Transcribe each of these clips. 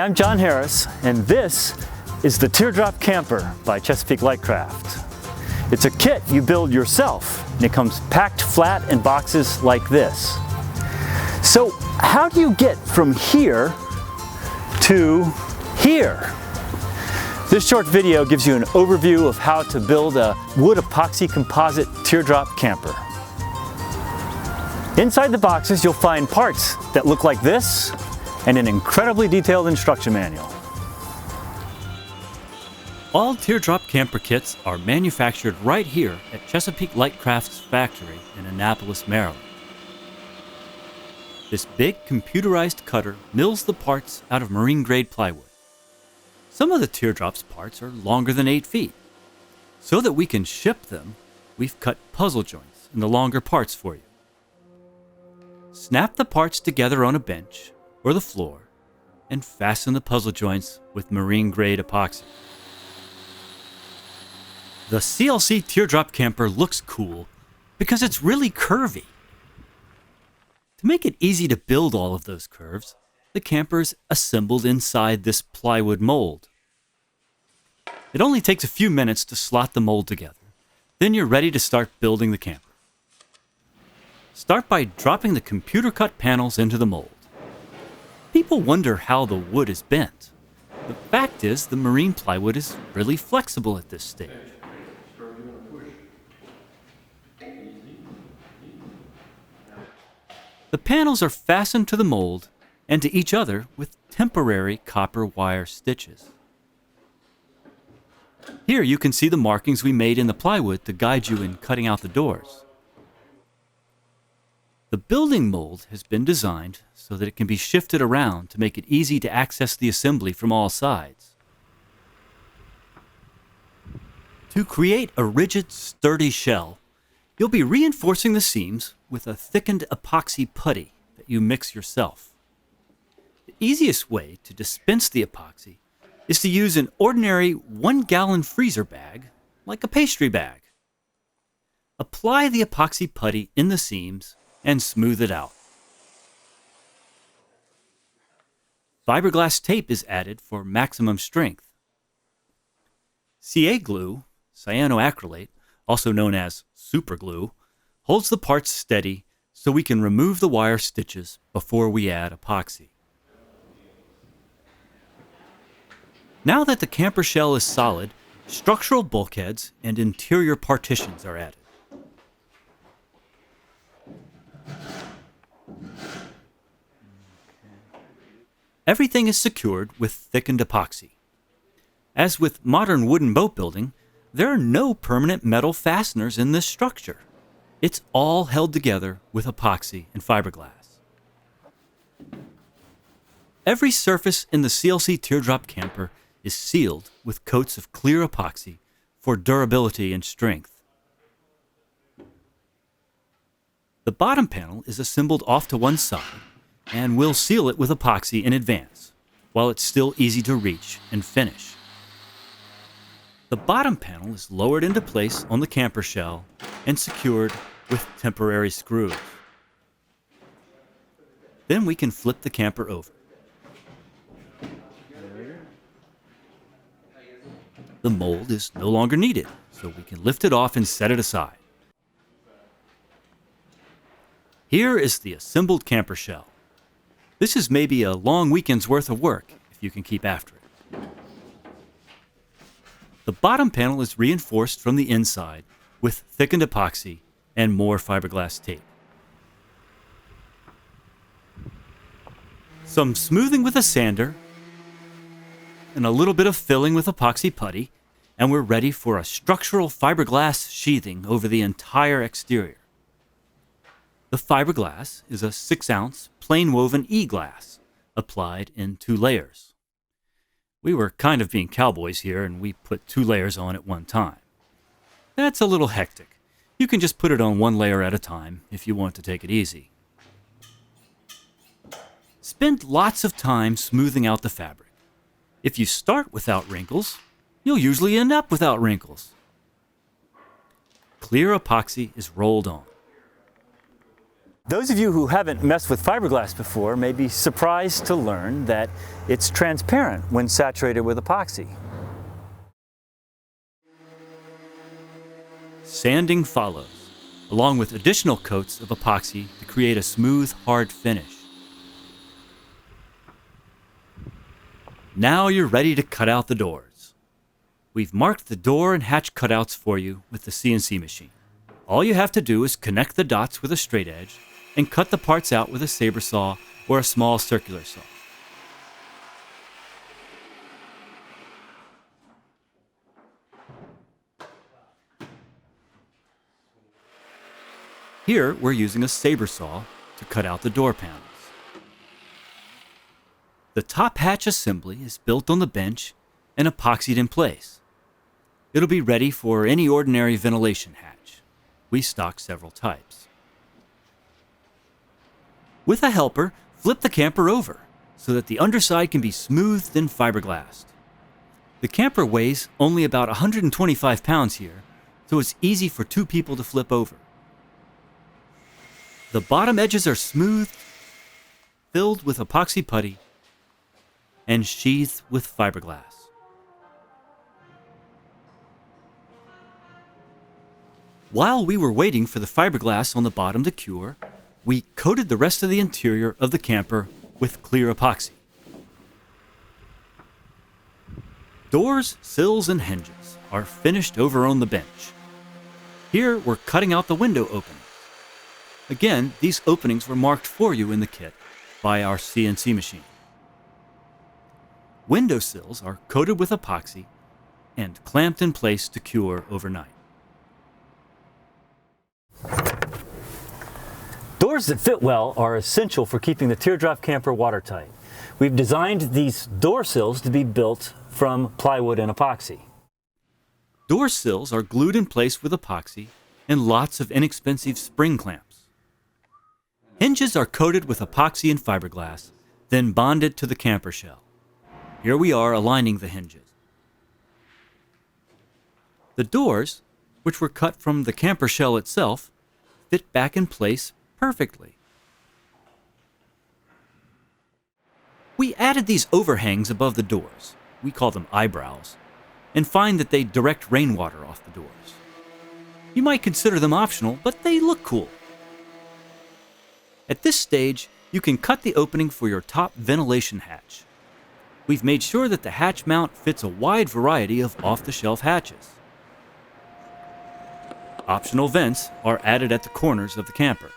I'm John Harris, and this is the Teardrop Camper by Chesapeake Lightcraft. It's a kit you build yourself, and it comes packed flat in boxes like this. So how do you get from here to here? This short video gives you an overview of how to build a wood epoxy composite teardrop camper. Inside the boxes you'll find parts that look like this and an incredibly detailed instruction manual. All teardrop camper kits are manufactured right here at Chesapeake Lightcraft's factory in Annapolis, Maryland. This big computerized cutter mills the parts out of marine-grade plywood. Some of the teardrop's parts are longer than 8 feet. So that we can ship them, we've cut puzzle joints in the longer parts for you. Snap the parts together on a bench or the floor and fasten the puzzle joints with marine-grade epoxy. The CLC teardrop camper looks cool because it's really curvy. To make it easy to build all of those curves, the camper is assembled inside this plywood mold. It only takes a few minutes to slot the mold together. Then you're ready to start building the camper. Start by dropping the computer-cut panels into the mold. People wonder how the wood is bent. The fact is, the marine plywood is really flexible at this stage. The panels are fastened to the mold and to each other with temporary copper wire stitches. Here you can see the markings we made in the plywood to guide you in cutting out the doors. The building mold has been designed so that it can be shifted around to make it easy to access the assembly from all sides. To create a rigid, sturdy shell, you'll be reinforcing the seams with a thickened epoxy putty that you mix yourself. The easiest way to dispense the epoxy is to use an ordinary 1-gallon freezer bag, like a pastry bag. Apply the epoxy putty in the seams and smooth it out. Fiberglass tape is added for maximum strength. CA glue, cyanoacrylate, also known as super glue, holds the parts steady so we can remove the wire stitches before we add epoxy. Now that the camper shell is solid, structural bulkheads and interior partitions are added. Everything is secured with thickened epoxy. As with modern wooden boat building, there are no permanent metal fasteners in this structure. It's all held together with epoxy and fiberglass. Every surface in the CLC teardrop camper is sealed with coats of clear epoxy for durability and strength. The bottom panel is assembled off to one side, and we'll seal it with epoxy in advance, while it's still easy to reach and finish. The bottom panel is lowered into place on the camper shell and secured with temporary screws. Then we can flip the camper over. The mold is no longer needed, so we can lift it off and set it aside. Here is the assembled camper shell. This is maybe a long weekend's worth of work if you can keep after it. The bottom panel is reinforced from the inside with thickened epoxy and more fiberglass tape. Some smoothing with a sander and a little bit of filling with epoxy putty, and we're ready for a structural fiberglass sheathing over the entire exterior. The fiberglass is a 6-ounce plain woven E-glass applied in 2 layers. We were kind of being cowboys here, and we put 2 layers on at one time. That's a little hectic. You can just put it on 1 layer at a time if you want to take it easy. Spend lots of time smoothing out the fabric. If you start without wrinkles, you'll usually end up without wrinkles. Clear epoxy is rolled on. Those of you who haven't messed with fiberglass before may be surprised to learn that it's transparent when saturated with epoxy. Sanding follows, along with additional coats of epoxy to create a smooth, hard finish. Now you're ready to cut out the doors. We've marked the door and hatch cutouts for you with the CNC machine. All you have to do is connect the dots with a straight edge and cut the parts out with a saber saw or a small circular saw. Here we're using a saber saw to cut out the door panels. The top hatch assembly is built on the bench and epoxied in place. It'll be ready for any ordinary ventilation hatch. We stock several types. With a helper, flip the camper over so that the underside can be smoothed and fiberglassed. The camper weighs only about 125 pounds here, so it's easy for 2 people to flip over. The bottom edges are smoothed, filled with epoxy putty, and sheathed with fiberglass. While we were waiting for the fiberglass on the bottom to cure, we coated the rest of the interior of the camper with clear epoxy. Doors, sills, and hinges are finished over on the bench. Here we're cutting out the window openings. Again, these openings were marked for you in the kit by our CNC machine. Window sills are coated with epoxy and clamped in place to cure overnight. Doors that fit well are essential for keeping the Teardrop camper watertight. We've designed these door sills to be built from plywood and epoxy. Door sills are glued in place with epoxy and lots of inexpensive spring clamps. Hinges are coated with epoxy and fiberglass, then bonded to the camper shell. Here we are aligning the hinges. The doors, which were cut from the camper shell itself, fit back in place perfectly. We added these overhangs above the doors, we call them eyebrows, and find that they direct rainwater off the doors. You might consider them optional, but they look cool. At this stage, you can cut the opening for your top ventilation hatch. We've made sure that the hatch mount fits a wide variety of off-the-shelf hatches. Optional vents are added at the corners of the camper.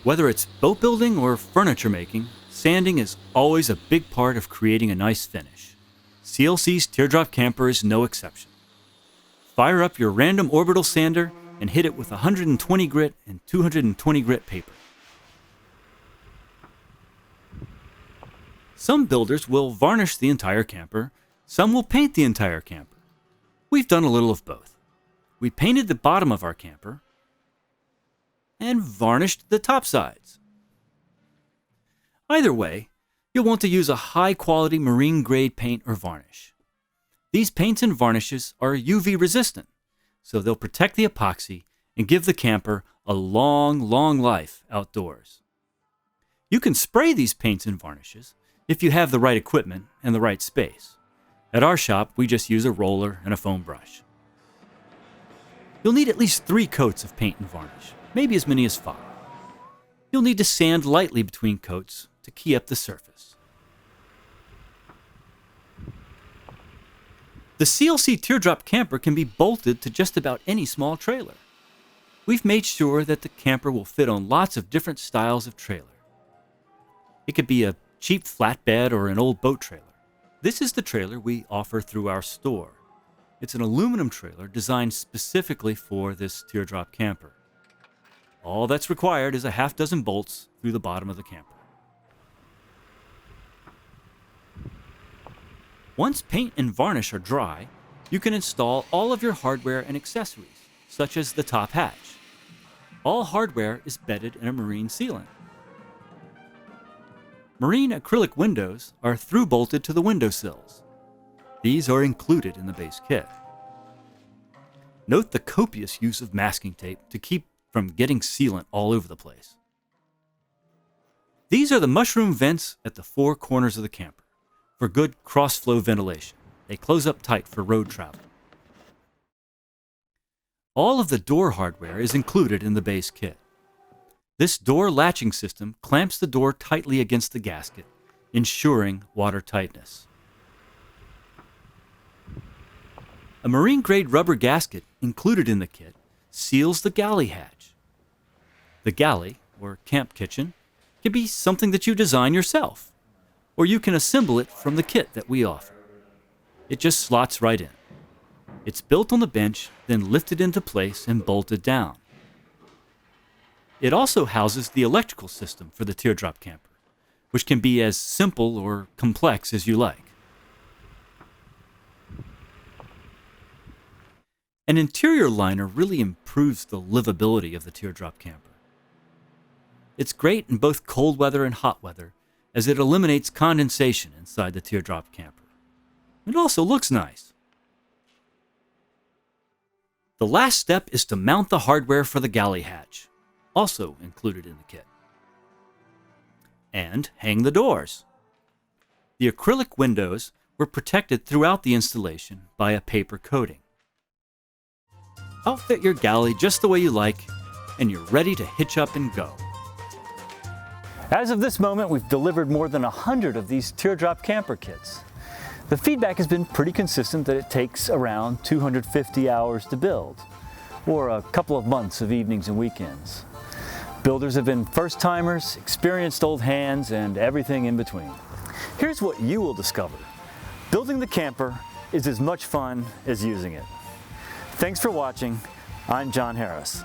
Whether it's boat building or furniture making, sanding is always a big part of creating a nice finish. CLC's Teardrop camper is no exception. Fire up your random orbital sander and hit it with 120 grit and 220 grit paper. Some builders will varnish the entire camper, some will paint the entire camper. We've done a little of both. We painted the bottom of our camper and varnished the top sides. Either way, you'll want to use a high-quality marine-grade paint or varnish. These paints and varnishes are UV resistant, so they'll protect the epoxy and give the camper a long, long life outdoors. You can spray these paints and varnishes if you have the right equipment and the right space. At our shop, we just use a roller and a foam brush. You'll need at least 3 coats of paint and varnish, maybe as many as 5. You'll need to sand lightly between coats to key up the surface. The CLC Teardrop camper can be bolted to just about any small trailer. We've made sure that the camper will fit on lots of different styles of trailer. It could be a cheap flatbed or an old boat trailer. This is the trailer we offer through our store. It's an aluminum trailer designed specifically for this Teardrop camper. All that's required is a half dozen bolts through the bottom of the camper. Once paint and varnish are dry, you can install all of your hardware and accessories, such as the top hatch. All hardware is bedded in a marine sealant. Marine acrylic windows are through-bolted to the window sills. These are included in the base kit. Note the copious use of masking tape to keep from getting sealant all over the place. These are the mushroom vents at the four corners of the camper for good cross-flow ventilation. They close up tight for road travel. All of the door hardware is included in the base kit. This door latching system clamps the door tightly against the gasket, ensuring water tightness. A marine-grade rubber gasket included in the kit seals the galley hatch. The galley, or camp kitchen, can be something that you design yourself, or you can assemble it from the kit that we offer. It just slots right in. It's built on the bench, then lifted into place and bolted down. It also houses the electrical system for the Teardrop camper, which can be as simple or complex as you like. An interior liner really improves the livability of the Teardrop camper. It's great in both cold weather and hot weather, as it eliminates condensation inside the Teardrop camper. It also looks nice. The last step is to mount the hardware for the galley hatch, also included in the kit. And hang the doors. The acrylic windows were protected throughout the installation by a paper coating. Outfit your galley just the way you like, and you're ready to hitch up and go. As of this moment, we've delivered more than 100 of these Teardrop camper kits. The feedback has been pretty consistent that it takes around 250 hours to build, or a couple of months of evenings and weekends. Builders have been first-timers, experienced old hands, and everything in between. Here's what you will discover. Building the camper is as much fun as using it. Thanks for watching. I'm John Harris.